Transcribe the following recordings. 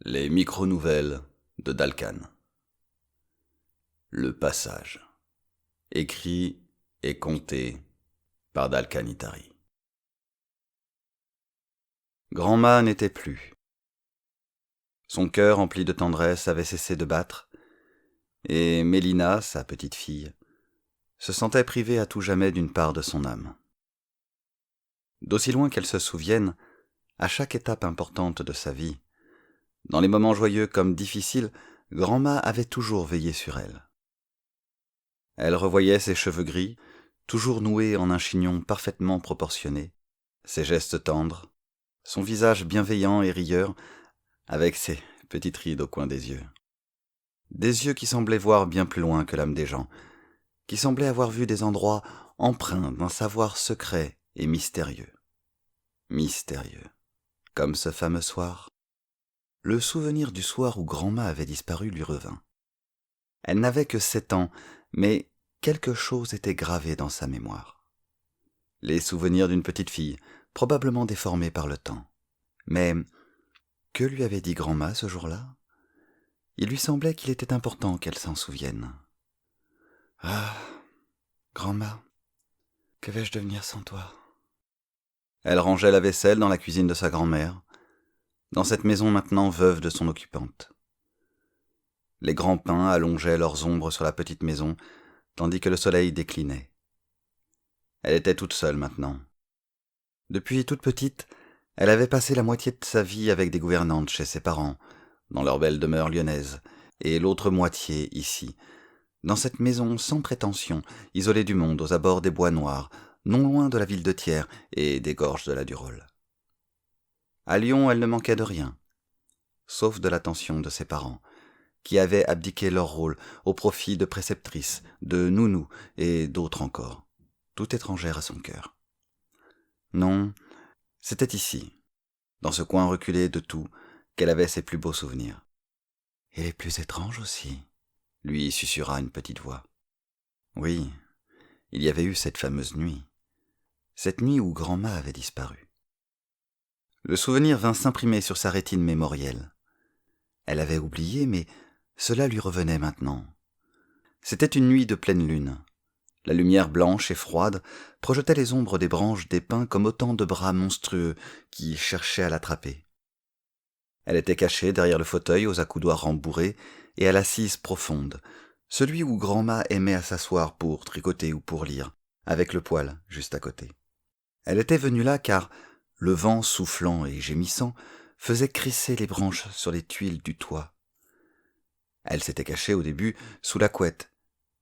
Les micro-nouvelles de Dalkhan. Le passage. Écrit et conté par Dalkhan Itari. Grand-Ma n'était plus. Son cœur empli de tendresse avait cessé de battre, et Mélina, sa petite fille, se sentait privée à tout jamais d'une part de son âme. D'aussi loin qu'elle se souvienne, à chaque étape importante de sa vie, dans les moments joyeux comme difficiles, Grand-Ma avait toujours veillé sur elle. Elle revoyait ses cheveux gris, toujours noués en un chignon parfaitement proportionné, ses gestes tendres, son visage bienveillant et rieur, avec ses petites rides au coin des yeux. Des yeux qui semblaient voir bien plus loin que l'âme des gens, qui semblaient avoir vu des endroits empreints d'un savoir secret et mystérieux. Mystérieux, comme ce fameux soir. Le souvenir du soir où Grand-Ma avait disparu lui revint. Elle n'avait que 7 ans, mais quelque chose était gravé dans sa mémoire. Les souvenirs d'une petite fille, probablement déformés par le temps. Mais que lui avait dit Grand-Ma ce jour-là ? Il lui semblait qu'il était important qu'elle s'en souvienne. Ah, Grand-Ma, que vais-je devenir sans toi ? Elle rangeait la vaisselle dans la cuisine de sa grand-mère, dans cette maison maintenant veuve de son occupante. Les grands pins allongeaient leurs ombres sur la petite maison, tandis que le soleil déclinait. Elle était toute seule maintenant. Depuis toute petite, elle avait passé la moitié de sa vie avec des gouvernantes chez ses parents, dans leur belle demeure lyonnaise, et l'autre moitié ici, dans cette maison sans prétention, isolée du monde aux abords des bois noirs, non loin de la ville de Thiers et des gorges de la Durolle. À Lyon, elle ne manquait de rien, sauf de l'attention de ses parents, qui avaient abdiqué leur rôle au profit de préceptrices, de nounous et d'autres encore, tout étrangères à son cœur. Non, c'était ici, dans ce coin reculé de tout, qu'elle avait ses plus beaux souvenirs. Et les plus étranges aussi, lui susurra une petite voix. Oui, il y avait eu cette fameuse nuit, cette nuit où Grand-Ma avait disparu. Le souvenir vint s'imprimer sur sa rétine mémorielle. Elle avait oublié, mais cela lui revenait maintenant. C'était une nuit de pleine lune. La lumière blanche et froide projetait les ombres des branches des pins comme autant de bras monstrueux qui cherchaient à l'attraper. Elle était cachée derrière le fauteuil aux accoudoirs rembourrés et à l'assise profonde, celui où Grand-Ma aimait à s'asseoir pour tricoter ou pour lire, avec le poêle juste à côté. Elle était venue là car le vent soufflant et gémissant faisait crisser les branches sur les tuiles du toit. Elle s'était cachée au début sous la couette,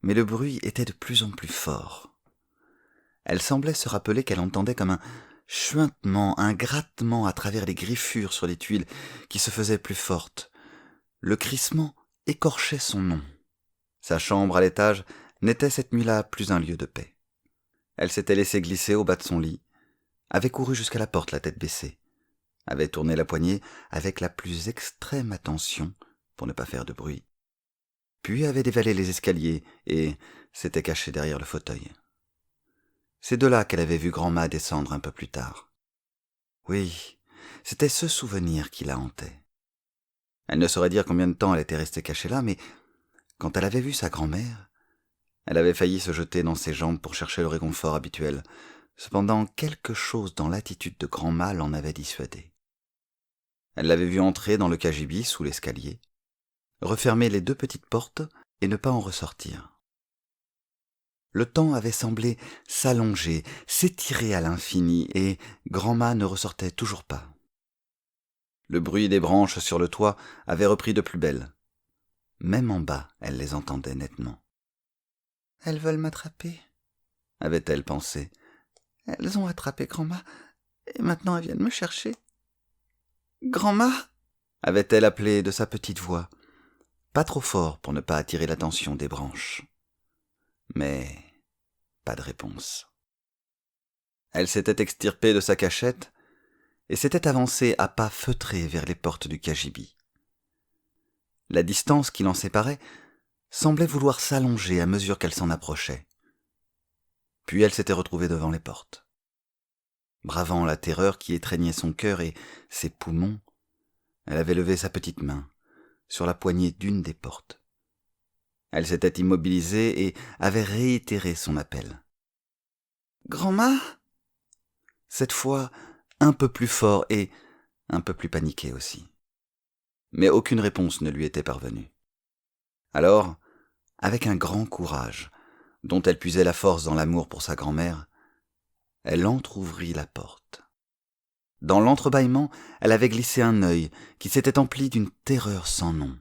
mais le bruit était de plus en plus fort. Elle semblait se rappeler qu'elle entendait comme un chuintement, un grattement à travers les griffures sur les tuiles qui se faisaient plus fortes. Le crissement écorchait son nom. Sa chambre à l'étage n'était cette nuit-là plus un lieu de paix. Elle s'était laissée glisser au bas de son lit, avait couru jusqu'à la porte la tête baissée, avait tourné la poignée avec la plus extrême attention pour ne pas faire de bruit, puis avait dévalé les escaliers et s'était cachée derrière le fauteuil. C'est de là qu'elle avait vu Grand-Ma descendre un peu plus tard. Oui, c'était ce souvenir qui la hantait. Elle ne saurait dire combien de temps elle était restée cachée là, mais quand elle avait vu sa grand-mère, elle avait failli se jeter dans ses jambes pour chercher le réconfort habituel. Cependant, quelque chose dans l'attitude de Grand-Ma l'en avait dissuadée. Elle l'avait vue entrer dans le cagibi sous l'escalier, refermer les 2 petites portes et ne pas en ressortir. Le temps avait semblé s'allonger, s'étirer à l'infini, et Grand-Ma ne ressortait toujours pas. Le bruit des branches sur le toit avait repris de plus belle. Même en bas, elle les entendait nettement. « Elles veulent m'attraper », avait-elle pensé. « Elles ont attrapé Grand-Ma, et maintenant elles viennent me chercher. »« Grand-Ma » avait-elle appelé de sa petite voix, pas trop fort pour ne pas attirer l'attention des branches. Mais pas de réponse. Elle s'était extirpée de sa cachette et s'était avancée à pas feutrés vers les portes du cagibi. La distance qui l'en séparait semblait vouloir s'allonger à mesure qu'elle s'en approchait. Puis elle s'était retrouvée devant les portes. Bravant la terreur qui étreignait son cœur et ses poumons, Elle avait levé sa petite main sur la poignée d'une des portes. Elle s'était immobilisée et avait réitéré son appel. « Grand-ma » Cette fois, un peu plus fort et un peu plus paniqué aussi. Mais aucune réponse ne lui était parvenue. Alors, avec un grand courage, dont elle puisait la force dans l'amour pour sa grand-mère, elle entr'ouvrit la porte. Dans l'entrebâillement, elle avait glissé un œil qui s'était empli d'une terreur sans nom.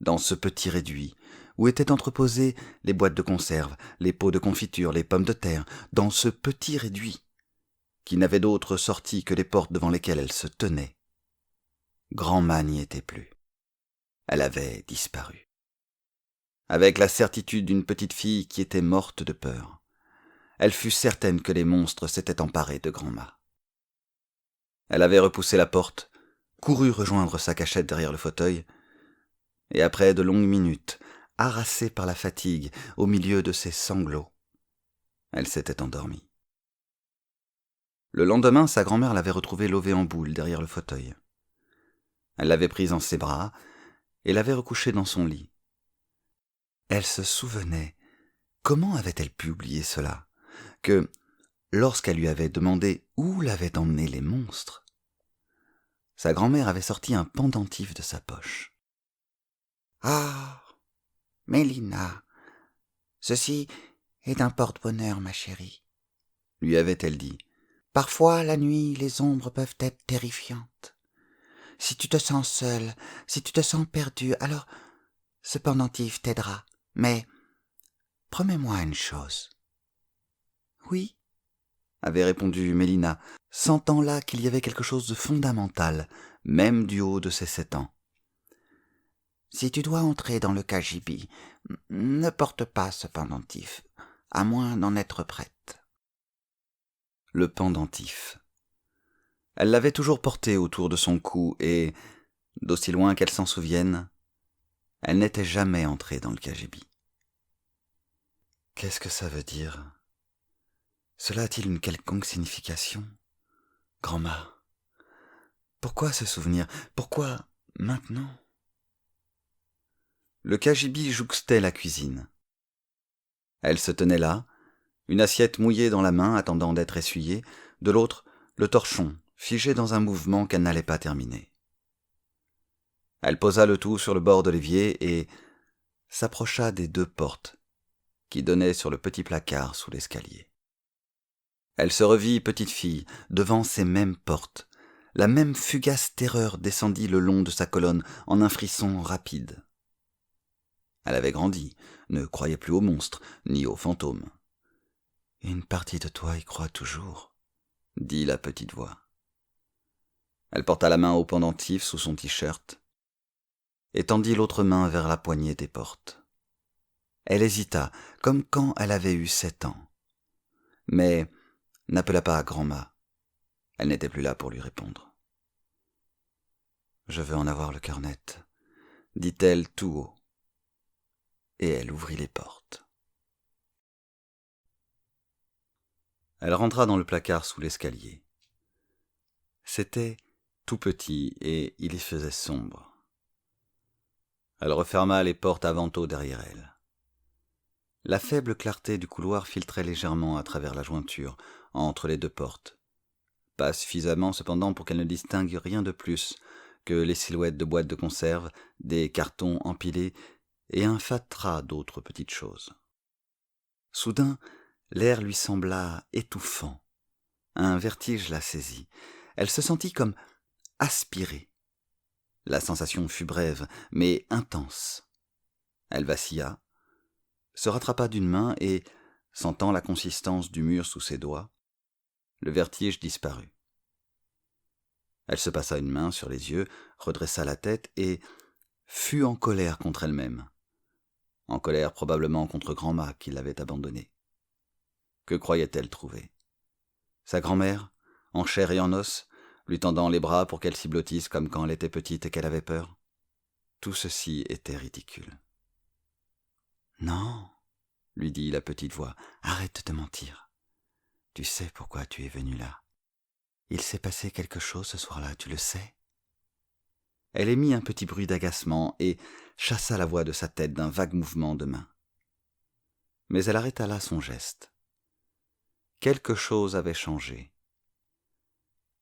Dans ce petit réduit, où étaient entreposées les boîtes de conserve, les pots de confiture, les pommes de terre, dans ce petit réduit, qui n'avait d'autre sortie que les portes devant lesquelles elle se tenait, grand-mère n'y était plus. Elle avait disparu. Avec la certitude d'une petite fille qui était morte de peur, elle fut certaine que les monstres s'étaient emparés de grand-mère. Elle avait repoussé la porte, couru rejoindre sa cachette derrière le fauteuil, et après de longues minutes, harassée par la fatigue au milieu de ses sanglots, elle s'était endormie. Le lendemain, sa grand-mère l'avait retrouvée lovée en boule derrière le fauteuil. Elle l'avait prise en ses bras et l'avait recouchée dans son lit. Elle se souvenait, comment avait-elle pu oublier cela, que, lorsqu'elle lui avait demandé où l'avaient emmené les monstres, sa grand-mère avait sorti un pendentif de sa poche. « Ah, Mélina, ceci est un porte-bonheur, ma chérie, » lui avait-elle dit. « Parfois, la nuit, les ombres peuvent être terrifiantes. Si tu te sens seule, si tu te sens perdue, alors ce pendentif t'aidera. Mais promets-moi une chose. »« Oui, » avait répondu Mélina, sentant là qu'il y avait quelque chose de fondamental, même du haut de ses 7 ans. « Si tu dois entrer dans le cagibi, ne porte pas ce pendentif, à moins d'en être prête. » Le pendentif. Elle l'avait toujours porté autour de son cou et, d'aussi loin qu'elle s'en souvienne, elle n'était jamais entrée dans le cagibi. Qu'est-ce que ça veut dire ? Cela a-t-il une quelconque signification ? Grand-mère, pourquoi ce souvenir ? Pourquoi maintenant ? Le cagibi jouxtait la cuisine. Elle se tenait là, une assiette mouillée dans la main attendant d'être essuyée, de l'autre, le torchon, figé dans un mouvement qu'elle n'allait pas terminer. Elle posa le tout sur le bord de l'évier et s'approcha des 2 portes qui donnaient sur le petit placard sous l'escalier. Elle se revit petite fille devant ces mêmes portes. La même fugace terreur descendit le long de sa colonne en un frisson rapide. Elle avait grandi, ne croyait plus aux monstres, ni aux fantômes. « Une partie de toi y croit toujours, » dit la petite voix. Elle porta la main au pendentif sous son t-shirt et tendit l'autre main vers la poignée des portes. Elle hésita, comme quand elle avait eu 7 ans, mais n'appela pas à grand-mère. Elle n'était plus là pour lui répondre. « Je veux en avoir le cœur net, » dit-elle tout haut, et elle ouvrit les portes. Elle rentra dans le placard sous l'escalier. C'était tout petit et il y faisait sombre. Elle referma les portes à vantaux derrière elle. La faible clarté du couloir filtrait légèrement à travers la jointure, entre les 2 portes. Pas suffisamment cependant pour qu'elle ne distingue rien de plus que les silhouettes de boîtes de conserve, des cartons empilés et un fatras d'autres petites choses. Soudain, l'air lui sembla étouffant. Un vertige la saisit. Elle se sentit comme aspirée. La sensation fut brève, mais intense. Elle vacilla, se rattrapa d'une main et, sentant la consistance du mur sous ses doigts, le vertige disparut. Elle se passa une main sur les yeux, redressa la tête et fut en colère contre elle-même. En colère probablement contre grand-mère qui l'avait abandonnée. Que croyait-elle trouver ? Sa grand-mère, en chair et en os, lui tendant les bras pour qu'elle s'y blottisse comme quand elle était petite et qu'elle avait peur ? Tout ceci était ridicule. « Non, » lui dit la petite voix, « arrête de mentir. Tu sais pourquoi tu es venue là. Il s'est passé quelque chose ce soir-là, tu le sais ? Elle émit un petit bruit d'agacement et chassa la voix de sa tête d'un vague mouvement de main. Mais elle arrêta là son geste. Quelque chose avait changé.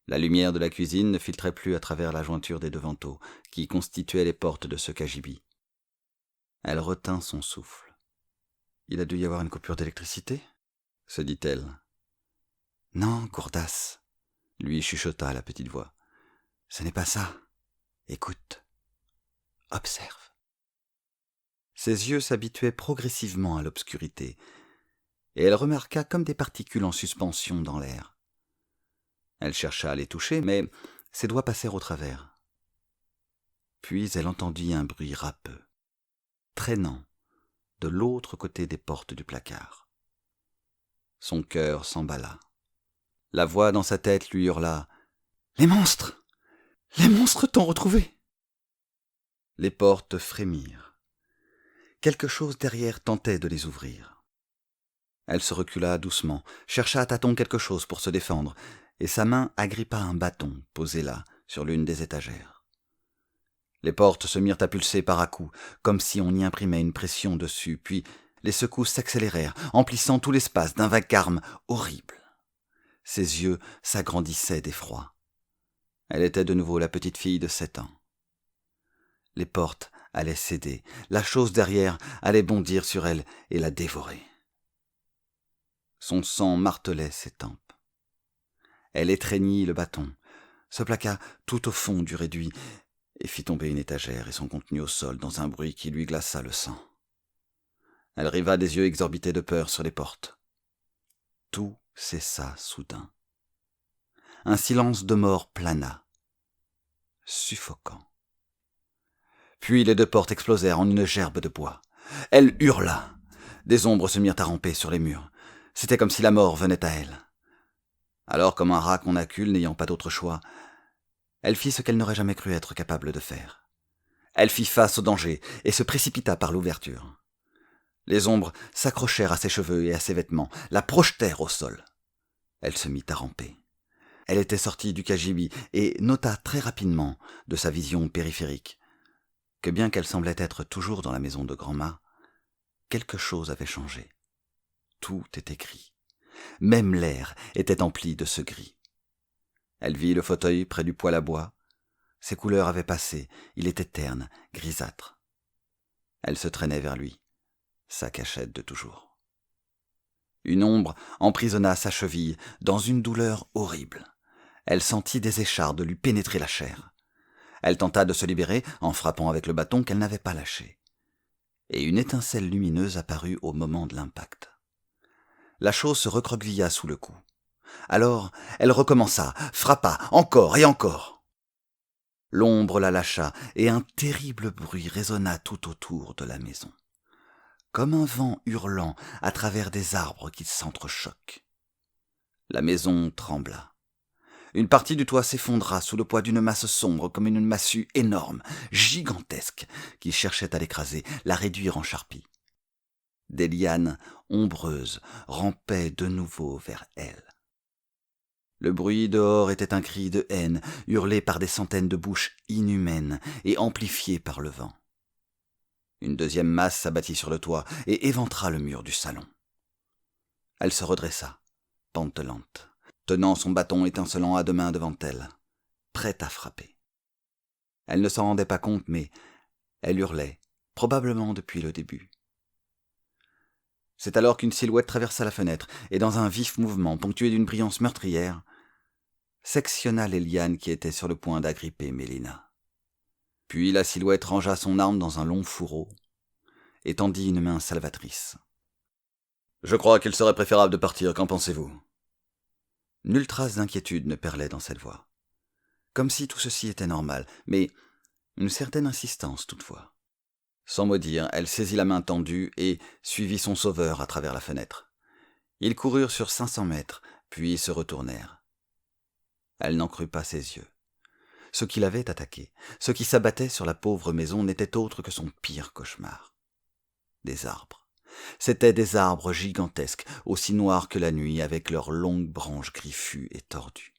La lumière de la cuisine ne filtrait plus à travers la jointure des devantaux qui constituaient les portes de ce cagibi. Elle retint son souffle. « Il a dû y avoir une coupure d'électricité ?» se dit-elle. « Non, gourdasse !» lui chuchota la petite voix. « Ce n'est pas ça. Écoute. Observe. » Ses yeux s'habituaient progressivement à l'obscurité, et elle remarqua comme des particules en suspension dans l'air. Elle chercha à les toucher, mais ses doigts passèrent au travers. Puis elle entendit un bruit râpeux, traînant, de l'autre côté des portes du placard. Son cœur s'emballa. La voix dans sa tête lui hurla « Les monstres! Les monstres t'ont retrouvé !» Les portes frémirent. Quelque chose derrière tentait de les ouvrir. Elle se recula doucement, chercha à tâtons quelque chose pour se défendre, et sa main agrippa un bâton posé là, sur l'une des étagères. Les portes se mirent à pulser par à-coups, comme si on y imprimait une pression dessus, puis les secousses s'accélérèrent, emplissant tout l'espace d'un vacarme horrible. Ses yeux s'agrandissaient d'effroi. Elle était de nouveau la petite fille de 7 ans. Les portes allaient céder, la chose derrière allait bondir sur elle et la dévorer. Son sang martelait ses tempes. Elle étreignit le bâton, se plaqua tout au fond du réduit et fit tomber une étagère et son contenu au sol dans un bruit qui lui glaça le sang. Elle riva des yeux exorbités de peur sur les portes. Tout cessa soudain. Un silence de mort plana, suffocant. Puis les 2 portes explosèrent en une gerbe de bois. Elle hurla. Des ombres se mirent à ramper sur les murs. C'était comme si la mort venait à elle. Alors, comme un rat qu'on accule, n'ayant pas d'autre choix, elle fit ce qu'elle n'aurait jamais cru être capable de faire. Elle fit face au danger et se précipita par l'ouverture. Les ombres s'accrochèrent à ses cheveux et à ses vêtements, la projetèrent au sol. Elle se mit à ramper. Elle était sortie du cagibi et nota très rapidement, de sa vision périphérique, que bien qu'elle semblait être toujours dans la maison de Grand-mât, quelque chose avait changé. Tout était gris. Même l'air était empli de ce gris. Elle vit le fauteuil près du poêle à bois. Ses couleurs avaient passé, il était terne, grisâtre. Elle se traînait vers lui, sa cachette de toujours. Une ombre emprisonna sa cheville dans une douleur horrible. Elle sentit des échardes lui pénétrer la chair. Elle tenta de se libérer en frappant avec le bâton qu'elle n'avait pas lâché. Et une étincelle lumineuse apparut au moment de l'impact. La chose se recroquevilla sous le coup. Alors, elle recommença, frappa, encore et encore. L'ombre la lâcha et un terrible bruit résonna tout autour de la maison, comme un vent hurlant à travers des arbres qui s'entrechoquent. La maison trembla. Une partie du toit s'effondra sous le poids d'une masse sombre comme une massue énorme, gigantesque, qui cherchait à l'écraser, la réduire en charpie. Des lianes ombreuses rampaient de nouveau vers elle. Le bruit dehors était un cri de haine, hurlé par des centaines de bouches inhumaines et amplifié par le vent. Une deuxième masse s'abattit sur le toit et éventra le mur du salon. Elle se redressa, pantelante, tenant son bâton étincelant à 2 mains devant elle, prête à frapper. Elle ne s'en rendait pas compte, mais elle hurlait, probablement depuis le début. C'est alors qu'une silhouette traversa la fenêtre et, dans un vif mouvement ponctué d'une brillance meurtrière, sectionna les lianes qui étaient sur le point d'agripper Mélina. Puis la silhouette rangea son arme dans un long fourreau et tendit une main salvatrice. « Je crois qu'il serait préférable de partir, qu'en pensez-vous » Nulle trace d'inquiétude ne perlait dans cette voix. Comme si tout ceci était normal, mais une certaine insistance toutefois. Sans mot dire, elle saisit la main tendue et suivit son sauveur à travers la fenêtre. Ils coururent sur 500 mètres, puis se retournèrent. Elle n'en crut pas ses yeux. Ce qui l'avait attaqué, ce qui s'abattait sur la pauvre maison n'était autre que son pire cauchemar. Des arbres. C'étaient des arbres gigantesques, aussi noirs que la nuit, avec leurs longues branches griffues et tordues.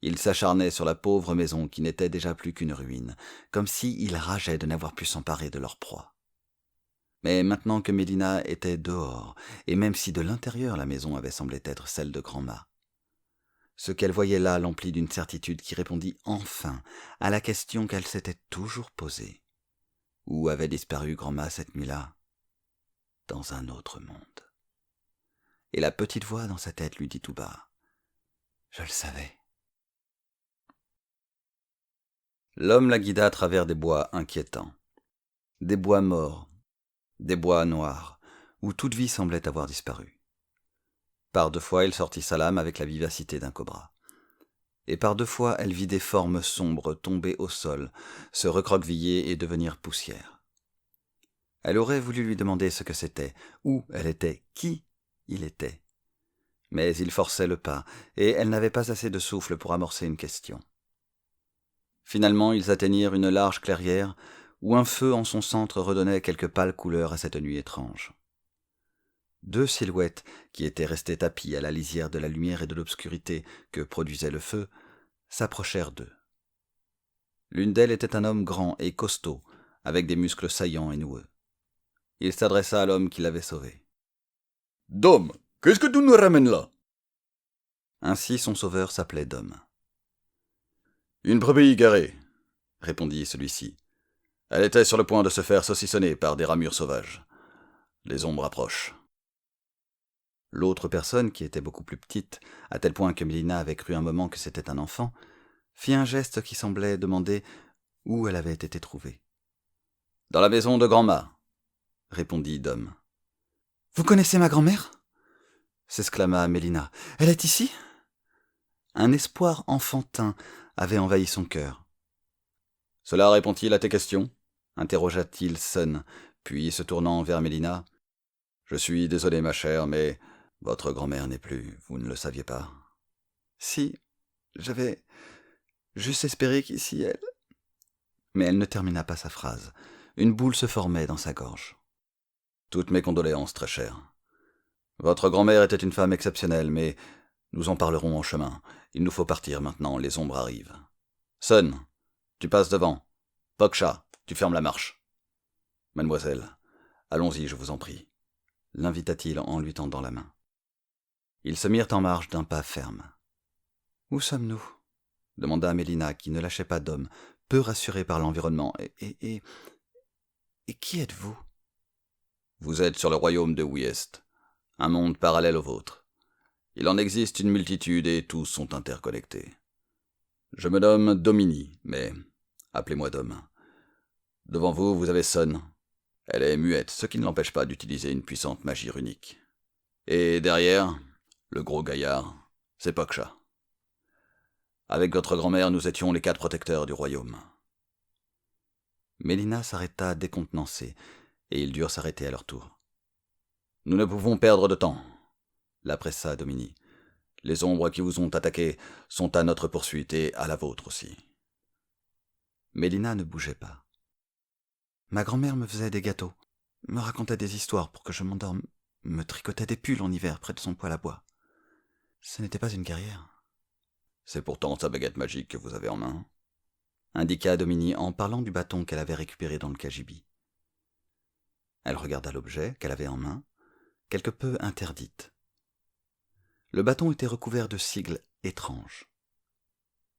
Ils s'acharnaient sur la pauvre maison qui n'était déjà plus qu'une ruine, comme s'ils rageaient de n'avoir pu s'emparer de leur proie. Mais maintenant que Mélina était dehors, et même si de l'intérieur la maison avait semblé être celle de Grand-mât, ce qu'elle voyait là l'emplit d'une certitude qui répondit enfin à la question qu'elle s'était toujours posée. Où avait disparu Grand-mât cette nuit-là? Dans un autre monde. Et la petite voix dans sa tête lui dit tout bas: « Je le savais. » L'homme la guida à travers des bois inquiétants, des bois morts, des bois noirs, où toute vie semblait avoir disparu. Par deux fois, il sortit sa lame avec la vivacité d'un cobra. Et par deux fois, elle vit des formes sombres tomber au sol, se recroqueviller et devenir poussière. Elle aurait voulu lui demander ce que c'était, où elle était, qui il était. Mais il forçait le pas, et elle n'avait pas assez de souffle pour amorcer une question. Finalement, ils atteignirent une large clairière, où un feu en son centre redonnait quelque pâle couleur à cette nuit étrange. Deux silhouettes, qui étaient restées tapies à la lisière de la lumière et de l'obscurité que produisait le feu, s'approchèrent d'eux. L'une d'elles était un homme grand et costaud, avec des muscles saillants et noueux. Il s'adressa à l'homme qui l'avait sauvé. « Dom, qu'est-ce que tu nous ramènes là ?» Ainsi son sauveur s'appelait Dom. « Une brebis garée, » répondit celui-ci. « Elle était sur le point de se faire saucissonner par des ramures sauvages. Les ombres approchent. » L'autre personne, qui était beaucoup plus petite, à tel point que Mélina avait cru un moment que c'était un enfant, fit un geste qui semblait demander où elle avait été trouvée. « Dans la maison de Grand-mât, » répondit Dom. « Vous connaissez ma grand-mère » s'exclama Mélina. « Elle est ici ?» Un espoir enfantin avait envahi son cœur. « Cela répond-il à tes questions » interrogea-t-il Sun, puis se tournant vers Mélina. « Je suis désolé, ma chère, mais votre grand-mère n'est plus, vous ne le saviez pas. »« Si, j'avais juste espéré qu'ici elle... » Mais elle ne termina pas sa phrase. Une boule se formait dans sa gorge. « Toutes mes condoléances, très chère. Votre grand-mère était une femme exceptionnelle, mais nous en parlerons en chemin. Il nous faut partir maintenant, les ombres arrivent. Sun, tu passes devant. Poksha, tu fermes la marche. Mademoiselle, allons-y, je vous en prie, l'invita-t-il en lui tendant la main. Ils se mirent en marche d'un pas ferme. Où sommes-nous ? Demanda Mélina, qui ne lâchait pas d'homme, peu rassurée par l'environnement. Et qui êtes-vous ? Vous êtes sur le royaume de Wiest, un monde parallèle au vôtre. Il en existe une multitude et tous sont interconnectés. Je me nomme Domini, mais appelez-moi Dom. Devant vous, vous avez Sun. Elle est muette, ce qui ne l'empêche pas d'utiliser une puissante magie runique. Et derrière, le gros gaillard, c'est Poksha. Avec votre grand-mère, nous étions les 4 protecteurs du royaume. Mélina s'arrêta décontenancée, et ils durent s'arrêter à leur tour. Nous ne pouvons perdre de temps, la pressa Domini. Les ombres qui vous ont attaqué sont à notre poursuite et à la vôtre aussi. Mélina ne bougeait pas. Ma grand-mère me faisait des gâteaux, me racontait des histoires pour que je m'endorme, me tricotait des pulls en hiver près de son poêle à bois. Ce n'était pas une guerrière. C'est pourtant sa baguette magique que vous avez en main, indiqua Domini en parlant du bâton qu'elle avait récupéré dans le cagibi. Elle regarda l'objet qu'elle avait en main, quelque peu interdite. Le bâton était recouvert de sigles étranges.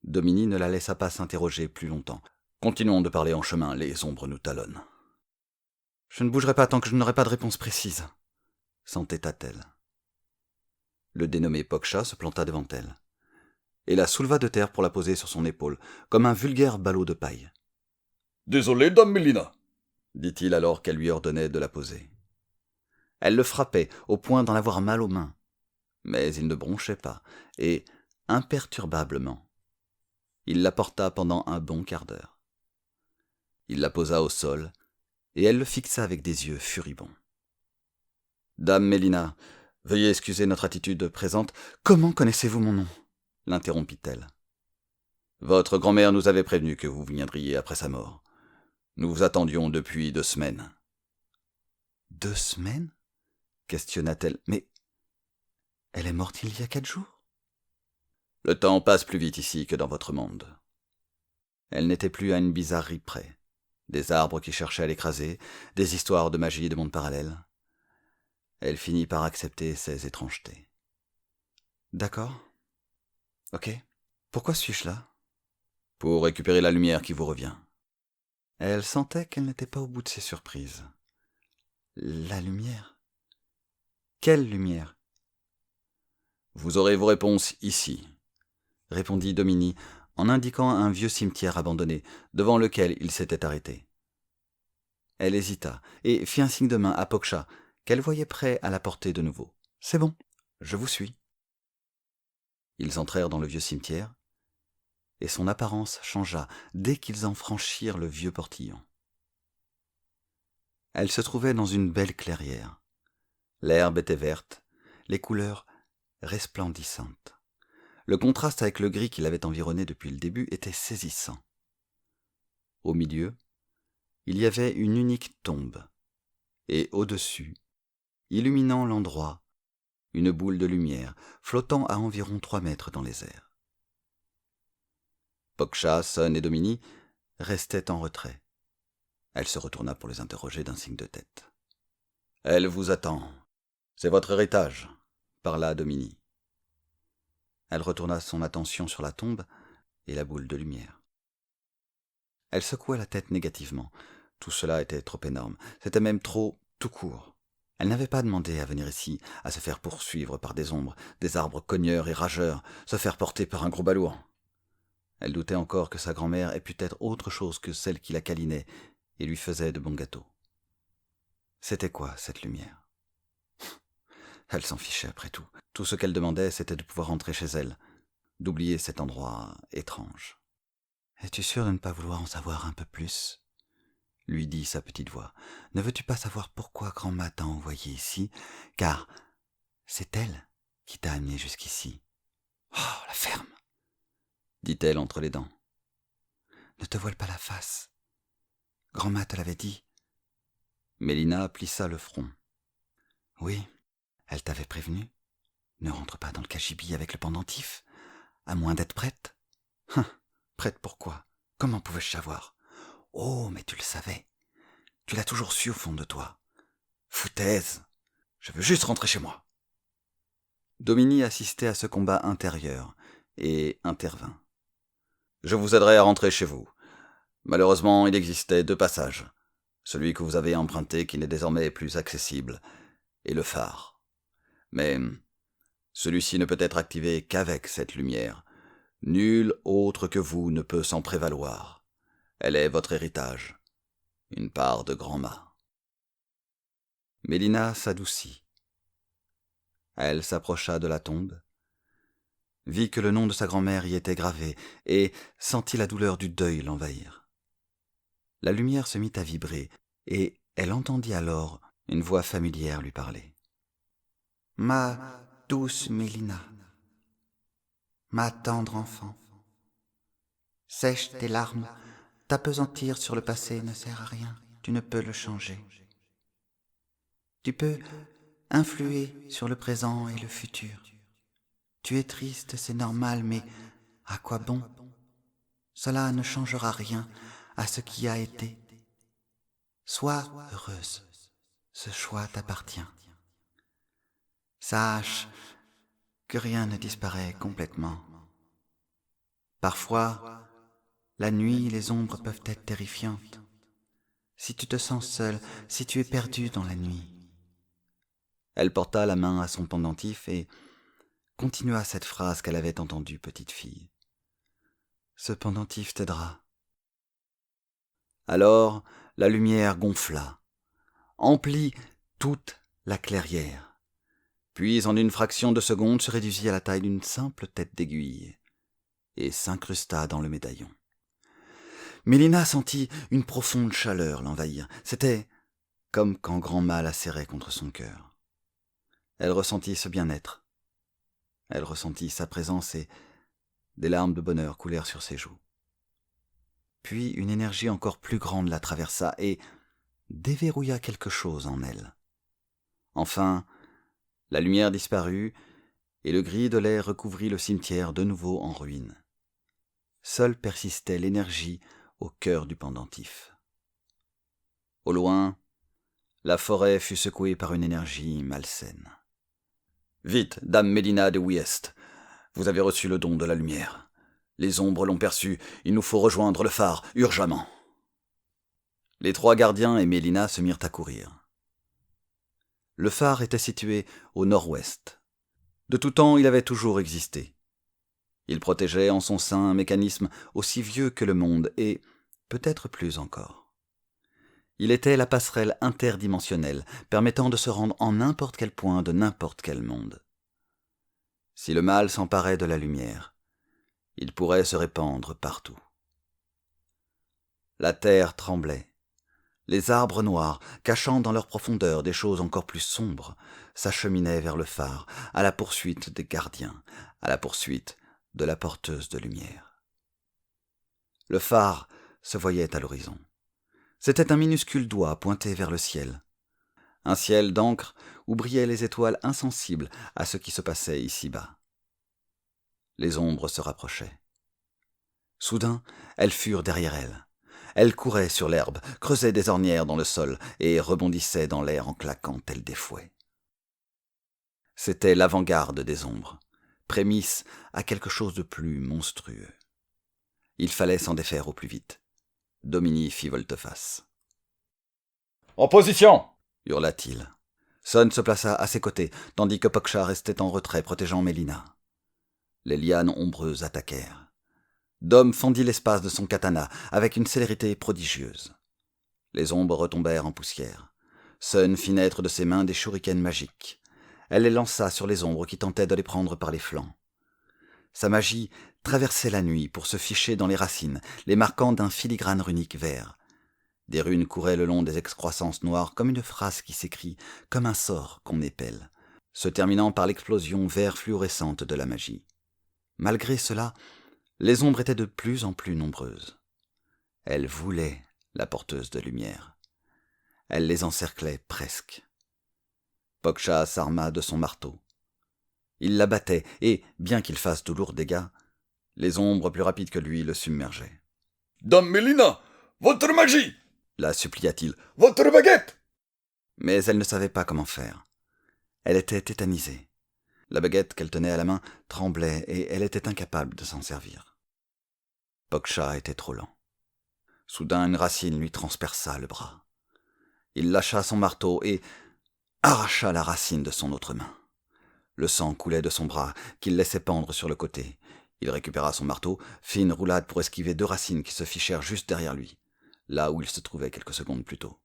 Domini ne la laissa pas s'interroger plus longtemps. Continuons de parler en chemin, les ombres nous talonnent. Je ne bougerai pas tant que je n'aurai pas de réponse précise, s'entêta-t-elle. Le dénommé Poksha se planta devant elle, et la souleva de terre pour la poser sur son épaule, comme un vulgaire ballot de paille. « Désolé, dame Mélina » dit-il alors qu'elle lui ordonnait de la poser. Elle le frappait, au point d'en avoir mal aux mains, mais il ne bronchait pas, et, imperturbablement, il la porta pendant un bon quart d'heure. Il la posa au sol, et elle le fixa avec des yeux furibonds. « Dame Mélina, veuillez excuser notre attitude présente. Comment connaissez-vous mon nom ?» l'interrompit-elle. « Votre grand-mère nous avait prévenu que vous viendriez après sa mort. Nous vous attendions depuis 2 semaines. » 2 semaines ? Questionna-t-elle. Mais elle est morte il y a 4 jours ? Le temps passe plus vite ici que dans votre monde. » Elle n'était plus à une bizarrerie près. Des arbres qui cherchaient à l'écraser, des histoires de magie et de mondes parallèles. Elle finit par accepter ces étrangetés. « D'accord. Ok. Pourquoi suis-je là ? » ?»« Pour récupérer la lumière qui vous revient. » Elle sentait qu'elle n'était pas au bout de ses surprises. La lumière ? Quelle lumière ? Vous aurez vos réponses ici, répondit Domini en indiquant un vieux cimetière abandonné devant lequel il s'était arrêté. Elle hésita et fit un signe de main à Poksha qu'elle voyait prêt à la porter de nouveau. « C'est bon, je vous suis. » Ils entrèrent dans le vieux cimetière et son apparence changea dès qu'ils en franchirent le vieux portillon. Elle se trouvait dans une belle clairière. L'herbe était verte, les couleurs resplendissantes. Le contraste avec le gris qui l'avait environné depuis le début était saisissant. Au milieu, il y avait une unique tombe, et au-dessus, illuminant l'endroit, une boule de lumière flottant à environ 3 mètres dans les airs. Poksha, Sun et Domini restaient en retrait. Elle se retourna pour les interroger d'un signe de tête. « Elle vous attend. C'est votre héritage, » parla Domini. Elle retourna son attention sur la tombe et la boule de lumière. Elle secoua la tête négativement. Tout cela était trop énorme. C'était même trop tout court. Elle n'avait pas demandé à venir ici, à se faire poursuivre par des ombres, des arbres cogneurs et rageurs, se faire porter par un gros balourd. Elle doutait encore que sa grand-mère ait pu être autre chose que celle qui la câlinait et lui faisait de bons gâteaux. C'était quoi, cette lumière ? Elle s'en fichait après tout. Tout ce qu'elle demandait, c'était de pouvoir rentrer chez elle, d'oublier cet endroit étrange. « Es-tu sûr de ne pas vouloir en savoir un peu plus ?» lui dit sa petite voix. « Ne veux-tu pas savoir pourquoi grand-ma t'a envoyé ici ? Car c'est elle qui t'a amené jusqu'ici. »« Oh, la ferme !» dit-elle entre les dents. « Ne te voile pas la face. Grand-ma te l'avait dit. » Mélina plissa le front. « Oui, elle t'avait prévenu. Ne rentre pas dans le cagibi avec le pendentif, à moins d'être prête. »« Prête pourquoi ? Comment pouvais-je savoir ? Oh, mais tu le savais. Tu l'as toujours su au fond de toi. Foutaise. Je veux juste rentrer chez moi. » Domini assistait à ce combat intérieur et intervint. « Je vous aiderai à rentrer chez vous. Malheureusement, il existait 2 passages. Celui que vous avez emprunté qui n'est désormais plus accessible, et le phare. Mais celui-ci ne peut être activé qu'avec cette lumière. Nul autre que vous ne peut s'en prévaloir. Elle est votre héritage, une part de grand-mât. » Mélina s'adoucit. Elle s'approcha de la tombe, vit que le nom de sa grand-mère y était gravé et sentit la douleur du deuil l'envahir. La lumière se mit à vibrer et elle entendit alors une voix familière lui parler. « Ma douce Mélina, ma tendre enfant, sèche tes larmes, t'appesantir sur le passé ne sert à rien, tu ne peux le changer. Tu peux influer sur le présent et le futur. Tu es triste, c'est normal, mais à quoi bon ? Cela ne changera rien à ce qui a été. Sois heureuse, ce choix t'appartient. Sache que rien ne disparaît complètement. Parfois, la nuit et les ombres peuvent être terrifiantes. Si tu te sens seul, si tu es perdu dans la nuit. » Elle porta la main à son pendentif et continua cette phrase qu'elle avait entendue petite fille. « Ce pendentif t'aidera. » Alors, la lumière gonfla, emplit toute la clairière, puis en une fraction de seconde se réduisit à la taille d'une simple tête d'aiguille et s'incrusta dans le médaillon. Mélina sentit une profonde chaleur l'envahir. C'était comme quand grand-mât la serrait contre son cœur. Elle ressentit ce bien-être. Elle ressentit sa présence et des larmes de bonheur coulèrent sur ses joues. Puis une énergie encore plus grande la traversa et déverrouilla quelque chose en elle. Enfin, la lumière disparut et le gris de l'air recouvrit le cimetière de nouveau en ruine. Seule persistait l'énergie au cœur du pendentif. Au loin, la forêt fut secouée par une énergie malsaine. « Vite, dame Mélina de Wiest, vous avez reçu le don de la lumière. Les ombres l'ont perçu, il nous faut rejoindre le phare, urgemment. » Les 3 gardiens et Mélina se mirent à courir. Le phare était situé au nord-ouest. De tout temps, il avait toujours existé. Il protégeait en son sein un mécanisme aussi vieux que le monde et peut-être plus encore. Il était la passerelle interdimensionnelle permettant de se rendre en n'importe quel point de n'importe quel monde. Si le mal s'emparait de la lumière, il pourrait se répandre partout. La terre tremblait. Les arbres noirs, cachant dans leur profondeur des choses encore plus sombres, s'acheminaient vers le phare, à la poursuite des gardiens, à la poursuite de la porteuse de lumière. Le phare se voyait à l'horizon. C'était un minuscule doigt pointé vers le ciel. Un ciel d'encre où brillaient les étoiles insensibles à ce qui se passait ici-bas. Les ombres se rapprochaient. Soudain, elles furent derrière elles. Elles couraient sur l'herbe, creusaient des ornières dans le sol et rebondissaient dans l'air en claquant tels des fouets. C'était l'avant-garde des ombres, prémisse à quelque chose de plus monstrueux. Il fallait s'en défaire au plus vite. Domini fit volte-face. « En position !» hurla-t-il. Son se plaça à ses côtés, tandis que Poksha restait en retrait, protégeant Mélina. Les lianes ombreuses attaquèrent. Dom fendit l'espace de son katana avec une célérité prodigieuse. Les ombres retombèrent en poussière. Sun fit naître de ses mains des shurikens magiques. Elle les lança sur les ombres qui tentaient de les prendre par les flancs. Sa magie traversait la nuit pour se ficher dans les racines, les marquant d'un filigrane runique vert. Des runes couraient le long des excroissances noires comme une phrase qui s'écrit, comme un sort qu'on épelle, se terminant par l'explosion vert fluorescente de la magie. Malgré cela, les ombres étaient de plus en plus nombreuses. Elles voulaient la porteuse de lumière. Elle les encerclait presque. Poksha s'arma de son marteau. Il la battait et, bien qu'il fasse de lourds dégâts, les ombres plus rapides que lui le submergeaient. « Dame Mélina, votre magie !» la supplia-t-il. « Votre baguette !» Mais elle ne savait pas comment faire. Elle était tétanisée. La baguette qu'elle tenait à la main tremblait et elle était incapable de s'en servir. Poksha était trop lent. Soudain, une racine lui transperça le bras. Il lâcha son marteau et arracha la racine de son autre main. Le sang coulait de son bras, qu'il laissait pendre sur le côté. Il récupéra son marteau, fit une roulade pour esquiver 2 racines qui se fichèrent juste derrière lui, là où il se trouvait quelques secondes plus tôt.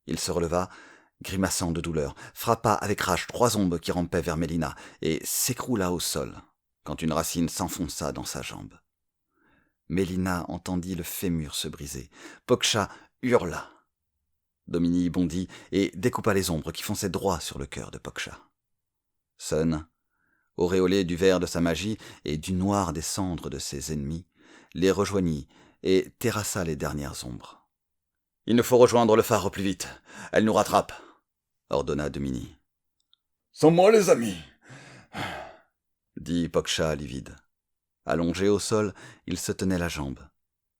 Il se releva, grimaçant de douleur, frappa avec rage 3 ombres qui rampaient vers Mélina et s'écroula au sol, quand une racine s'enfonça dans sa jambe. Mélina entendit le fémur se briser. Poksha hurla. Domini bondit et découpa les ombres qui fonçaient droit sur le cœur de Poksha. Sun, auréolé du vert de sa magie et du noir des cendres de ses ennemis, les rejoignit et terrassa les dernières ombres. « Il nous faut rejoindre le phare au plus vite. Elle nous rattrape !» ordonna Domini. « Sans moi, les amis !» dit Poksha livide. Allongé au sol, il se tenait la jambe.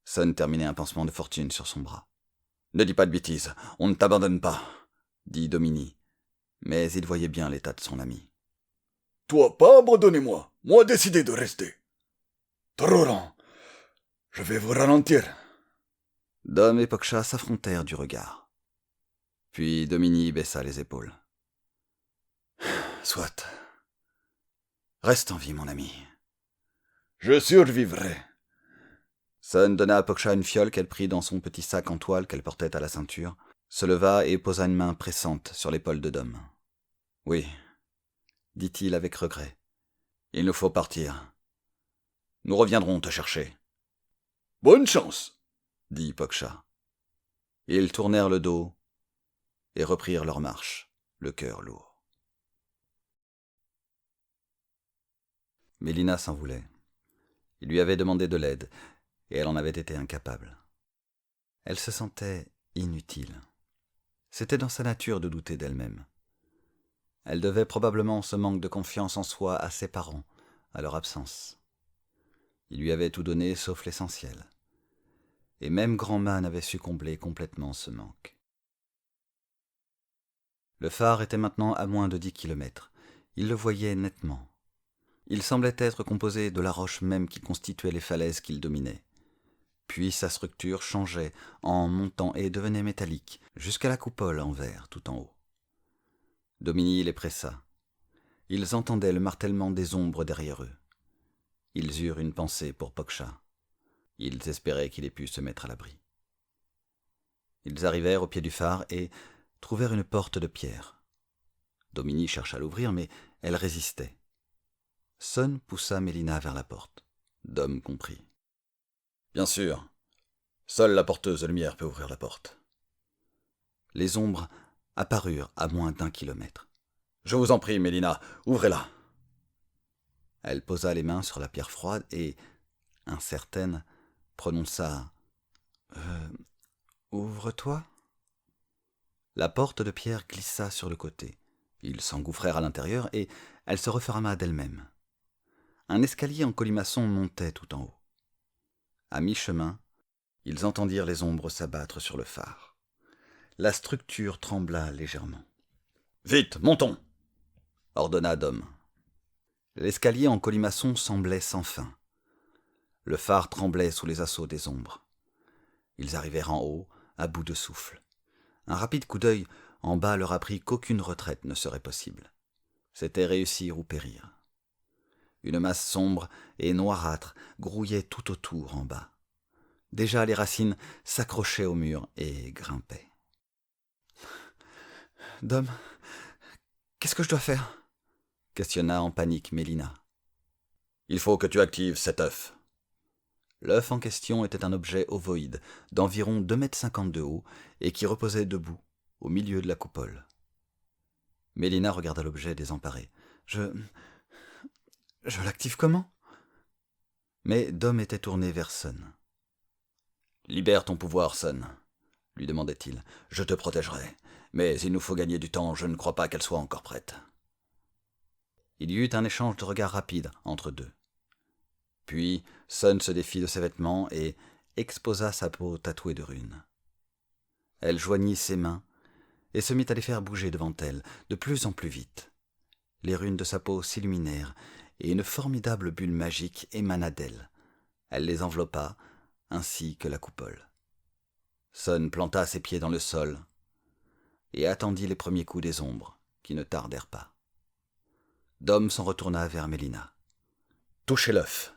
Sun terminait un pansement de fortune sur son bras. « Ne dis pas de bêtises, on ne t'abandonne pas !» dit Domini, mais il voyait bien l'état de son ami. « Toi, pas abandonnez-moi, moi décidé de rester. Trop lent, je vais vous ralentir. » Dom et Poksha s'affrontèrent du regard. Puis Domini baissa les épaules. « Soit. Reste en vie, mon ami. » « Je survivrai. » Sun donna à Poksha une fiole qu'elle prit dans son petit sac en toile qu'elle portait à la ceinture, se leva et posa une main pressante sur l'épaule de Dom. « Oui, » dit-il avec regret. « Il nous faut partir. Nous reviendrons te chercher. »« Bonne chance !» dit Poksha. Ils tournèrent le dos et reprirent leur marche, le cœur lourd. Mélina s'en voulait. Il lui avait demandé de l'aide, et elle en avait été incapable. Elle se sentait inutile. C'était dans sa nature de douter d'elle-même. Elle devait probablement ce manque de confiance en soi à ses parents, à leur absence. Il lui avait tout donné sauf l'essentiel. Et même Grand-Mâne avait su combler complètement ce manque. Le phare était maintenant à moins de 10 kilomètres. Il le voyait nettement. Il semblait être composé de la roche même qui constituait les falaises qu'il dominait. Puis sa structure changeait en montant et devenait métallique, jusqu'à la coupole en verre tout en haut. Domini les pressa. Ils entendaient le martèlement des ombres derrière eux. Ils eurent une pensée pour Pokcha. Ils espéraient qu'il ait pu se mettre à l'abri. Ils arrivèrent au pied du phare et trouvèrent une porte de pierre. Domini chercha à l'ouvrir, mais elle résistait. Son poussa Mélina vers la porte. Dom comprit. « Bien sûr, seule la porteuse de lumière peut ouvrir la porte. » Les ombres apparurent à moins d'1 kilomètre. « Je vous en prie, Mélina, ouvrez-la !» Elle posa les mains sur la pierre froide et, incertaine, prononça « Ouvre-toi » La porte de pierre glissa sur le côté. Ils s'engouffrèrent à l'intérieur et elle se referma d'elle-même. Un escalier en colimaçon montait tout en haut. À mi-chemin, ils entendirent les ombres s'abattre sur le phare. La structure trembla légèrement. « Vite, montons !» ordonna Dom. L'escalier en colimaçon semblait sans fin. Le phare tremblait sous les assauts des ombres. Ils arrivèrent en haut, à bout de souffle. Un rapide coup d'œil en bas leur apprit qu'aucune retraite ne serait possible. C'était réussir ou périr. Une masse sombre et noirâtre grouillait tout autour en bas. Déjà les racines s'accrochaient au mur et grimpaient. « Dom, qu'est-ce que je dois faire ?» questionna en panique Mélina. « Il faut que tu actives cet œuf. » L'œuf en question était un objet ovoïde d'environ 2,50 m de haut et qui reposait debout, au milieu de la coupole. Mélina regarda l'objet désemparée. « Je l'active comment ?» Mais Dom était tourné vers Son. « Libère ton pouvoir, Son, » lui demandait-il. « Je te protégerai, mais il nous faut gagner du temps, je ne crois pas qu'elle soit encore prête. » Il y eut un échange de regards rapides entre deux. Puis Son se défit de ses vêtements et exposa sa peau tatouée de runes. Elle joignit ses mains et se mit à les faire bouger devant elle, de plus en plus vite. Les runes de sa peau s'illuminèrent et une formidable bulle magique émana d'elle. Elle les enveloppa, ainsi que la coupole. Son planta ses pieds dans le sol et attendit les premiers coups des ombres, qui ne tardèrent pas. Dom s'en retourna vers Mélina. « Touchez l'œuf !»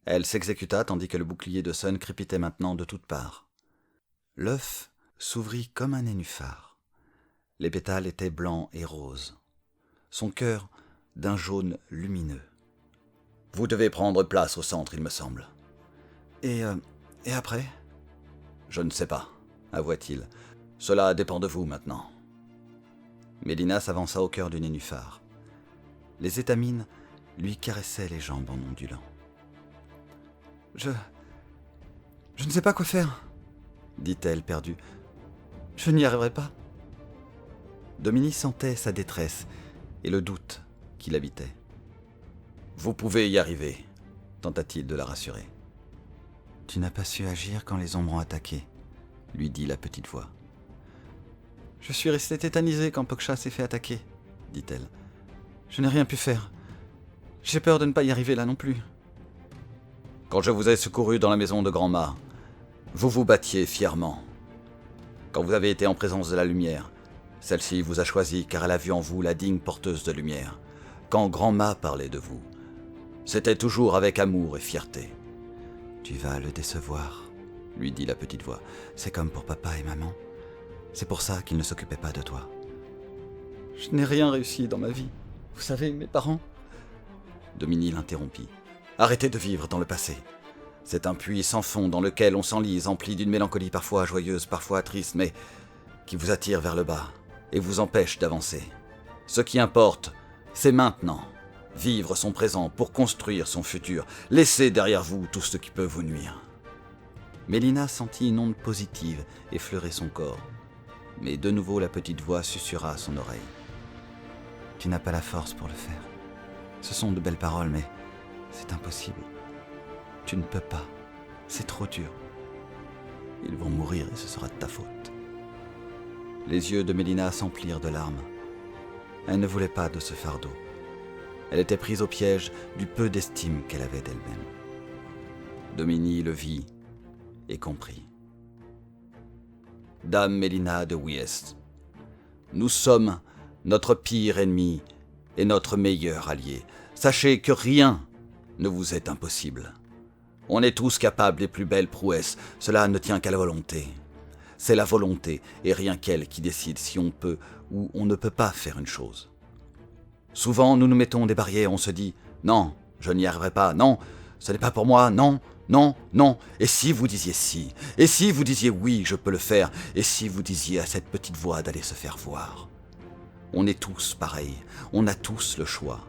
Elle s'exécuta tandis que le bouclier de Son crépitait maintenant de toutes parts. L'œuf s'ouvrit comme un nénuphar. Les pétales étaient blancs et roses. Son cœur d'un jaune lumineux. « Vous devez prendre place au centre, il me semble. »« Et après ?»« Je ne sais pas, avoua-t-il. Cela dépend de vous maintenant. » Mélina s'avança au cœur du nénuphar. Les étamines lui caressaient les jambes en ondulant. « Je ne sais pas quoi faire, » dit-elle perdue. « Je n'y arriverai pas. » Domini sentait sa détresse et le doute qui l'habitait. « Vous pouvez y arriver, » tenta-t-il de la rassurer. « Tu n'as pas su agir quand les ombres ont attaqué, » lui dit la petite voix. « Je suis restée tétanisée quand Pokcha s'est fait attaquer, » dit-elle. « Je n'ai rien pu faire. J'ai peur de ne pas y arriver là non plus. » Quand je vous ai secouru dans la maison de Grand-Mât, vous vous battiez fièrement. Quand vous avez été en présence de la lumière, celle-ci vous a choisi car elle a vu en vous la digne porteuse de lumière. Quand Grand-Mât parlait de vous, c'était toujours avec amour et fierté. « Tu vas le décevoir, » lui dit la petite voix. « C'est comme pour papa et maman. C'est pour ça qu'ils ne s'occupaient pas de toi. »« Je n'ai rien réussi dans ma vie. Vous savez, mes parents... » Domini l'interrompit. « Arrêtez de vivre dans le passé. C'est un puits sans fond dans lequel on s'enlise, empli d'une mélancolie parfois joyeuse, parfois triste, mais qui vous attire vers le bas et vous empêche d'avancer. Ce qui importe, c'est maintenant. Vivre son présent pour construire son futur. Laissez derrière vous tout ce qui peut vous nuire. » Mélina sentit une onde positive effleurer son corps, mais de nouveau la petite voix susurra à son oreille. « Tu n'as pas la force pour le faire. Ce sont de belles paroles, mais c'est impossible. Tu ne peux pas. C'est trop dur. Ils vont mourir et ce sera de ta faute. » Les yeux de Mélina s'emplirent de larmes. Elle ne voulait pas de ce fardeau. Elle était prise au piège du peu d'estime qu'elle avait d'elle-même. Domini le vit et comprit. « Dame Mélina de Wyeth, nous sommes notre pire ennemi et notre meilleur allié. Sachez que rien ne vous est impossible. On est tous capables des plus belles prouesses, cela ne tient qu'à la volonté. C'est la volonté et rien qu'elle qui décide si on peut ou on ne peut pas faire une chose. Souvent, nous nous mettons des barrières, on se dit « Non, je n'y arriverai pas, non, ce n'est pas pour moi, non, non, non. » Et si vous disiez si? Et si vous disiez « Oui, je peux le faire » et si vous disiez à cette petite voix d'aller se faire voir? On est tous pareils, on a tous le choix.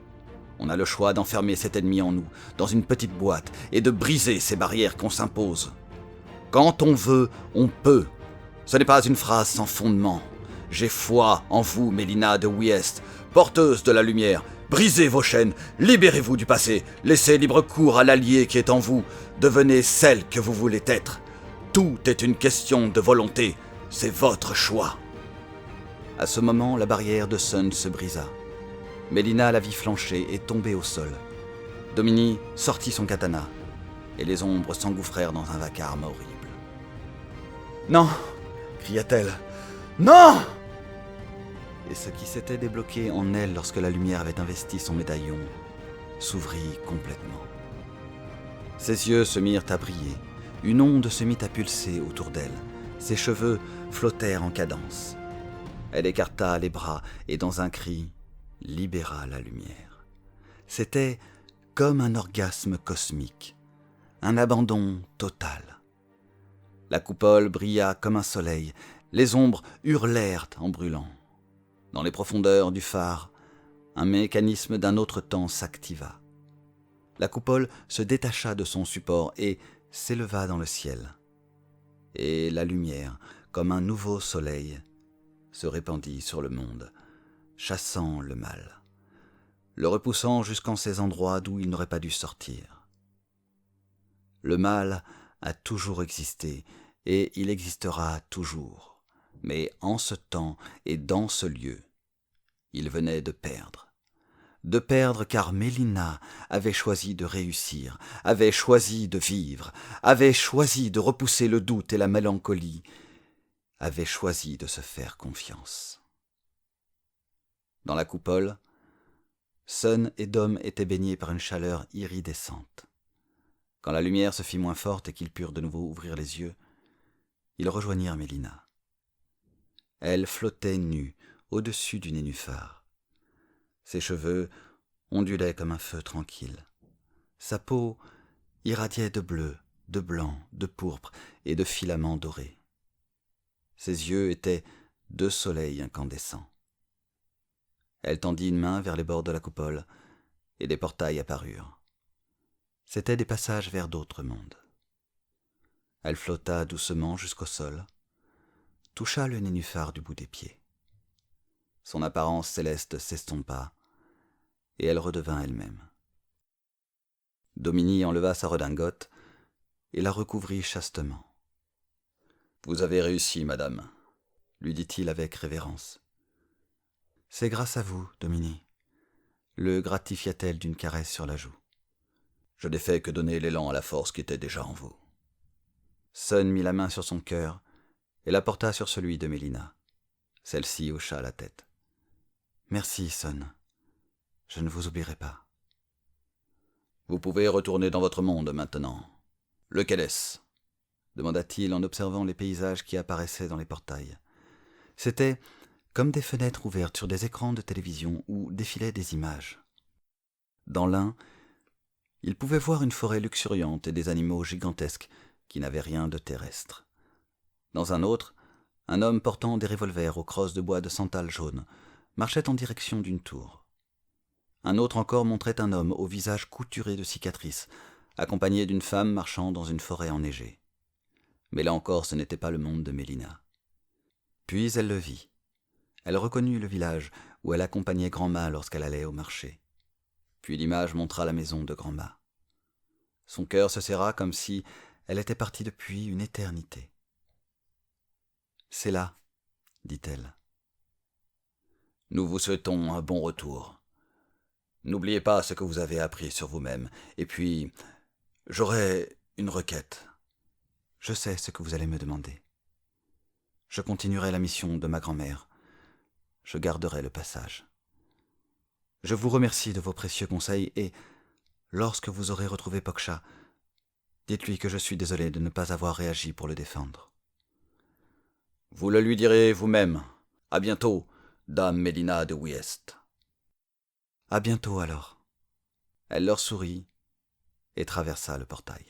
On a le choix d'enfermer cet ennemi en nous, dans une petite boîte, et de briser ces barrières qu'on s'impose. Quand on veut, on peut. Ce n'est pas une phrase sans fondement. J'ai foi en vous, Mélina de Wyeth, porteuse de la lumière. Brisez vos chaînes, libérez-vous du passé, laissez libre cours à l'allié qui est en vous. Devenez celle que vous voulez être. Tout est une question de volonté, c'est votre choix. À ce moment, la barrière de Sun se brisa. Mélina la vit flancher et tomber au sol. Domini sortit son katana, et les ombres s'engouffrèrent dans un vacarme horrible. « Non !» cria-t-elle. « Non !» Et ce qui s'était débloqué en elle lorsque la lumière avait investi son médaillon s'ouvrit complètement. Ses yeux se mirent à briller, une onde se mit à pulser autour d'elle, ses cheveux flottèrent en cadence. Elle écarta les bras et dans un cri, libéra la lumière. C'était comme un orgasme cosmique, un abandon total. La coupole brilla comme un soleil, les ombres hurlèrent en brûlant. Dans les profondeurs du phare, un mécanisme d'un autre temps s'activa. La coupole se détacha de son support et s'éleva dans le ciel. Et la lumière, comme un nouveau soleil, se répandit sur le monde, chassant le mal, le repoussant jusqu'en ces endroits d'où il n'aurait pas dû sortir. Le mal a toujours existé et il existera toujours, mais en ce temps et dans ce lieu, il venait de perdre car Mélina avait choisi de réussir, avait choisi de vivre, avait choisi de repousser le doute et la mélancolie, avait choisi de se faire confiance. Dans la coupole, Sun et Dom étaient baignés par une chaleur iridescente. Quand la lumière se fit moins forte et qu'ils purent de nouveau ouvrir les yeux, ils rejoignirent Mélina. Elle flottait nue au-dessus du nénuphar. Ses cheveux ondulaient comme un feu tranquille. Sa peau irradiait de bleu, de blanc, de pourpre et de filaments dorés. Ses yeux étaient deux soleils incandescents. Elle tendit une main vers les bords de la coupole, et des portails apparurent. C'étaient des passages vers d'autres mondes. Elle flotta doucement jusqu'au sol, toucha le nénuphar du bout des pieds. Son apparence céleste s'estompa, et elle redevint elle-même. Domini enleva sa redingote et la recouvrit chastement. « Vous avez réussi, madame », lui dit-il avec révérence. « C'est grâce à vous, Domini », le gratifia-t-elle d'une caresse sur la joue. « Je n'ai fait que donner l'élan à la force qui était déjà en vous. » Sun mit la main sur son cœur et la porta sur celui de Mélina. Celle-ci hocha la tête. « Merci, Sun. Je ne vous oublierai pas. » « Vous pouvez retourner dans votre monde maintenant. Lequel est-ce » demanda-t-il en observant les paysages qui apparaissaient dans les portails. C'étaient comme des fenêtres ouvertes sur des écrans de télévision où défilaient des images. Dans l'un, il pouvait voir une forêt luxuriante et des animaux gigantesques qui n'avaient rien de terrestre. Dans un autre, un homme portant des revolvers aux crosses de bois de santal jaune marchait en direction d'une tour. Un autre encore montrait un homme au visage couturé de cicatrices, accompagné d'une femme marchant dans une forêt enneigée. Mais là encore, ce n'était pas le monde de Mélina. Puis elle le vit. Elle reconnut le village où elle accompagnait Grand-Ma lorsqu'elle allait au marché. Puis l'image montra la maison de Grand-Ma. Son cœur se serra comme si elle était partie depuis une éternité. « C'est là, dit-elle. Nous vous souhaitons un bon retour. N'oubliez pas ce que vous avez appris sur vous-même. Et puis, j'aurai une requête. Je sais ce que vous allez me demander. Je continuerai la mission de ma grand-mère. Je garderai le passage. Je vous remercie de vos précieux conseils et, lorsque vous aurez retrouvé Poksha, dites-lui que je suis désolé de ne pas avoir réagi pour le défendre. Vous le lui direz vous-même. À bientôt, dame Mélina de Wiest. À bientôt alors. Elle leur sourit et traversa le portail.